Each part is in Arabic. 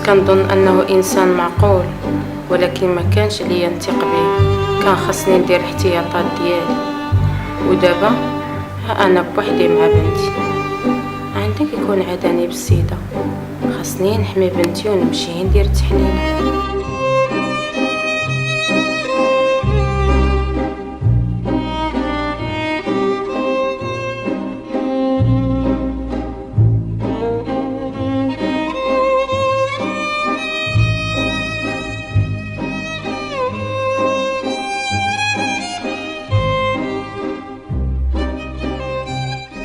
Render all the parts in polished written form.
كنظن انه انسان معقول، ولكن ما كانش ليا نثق به. كان خاصني ندير الاحتياطات ديالي، ودابا ها انا بوحدي مع بنتي. عندك يكون عداني بالسيده، خاصني نحمي بنتي ونمشي ندير التحليل.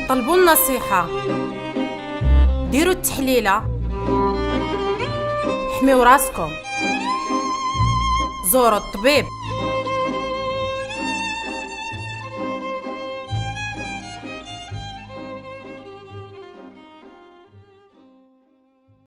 طلبوا النصيحة، ديروا التحليلة، حميو راسكم، زوروا الطبيب.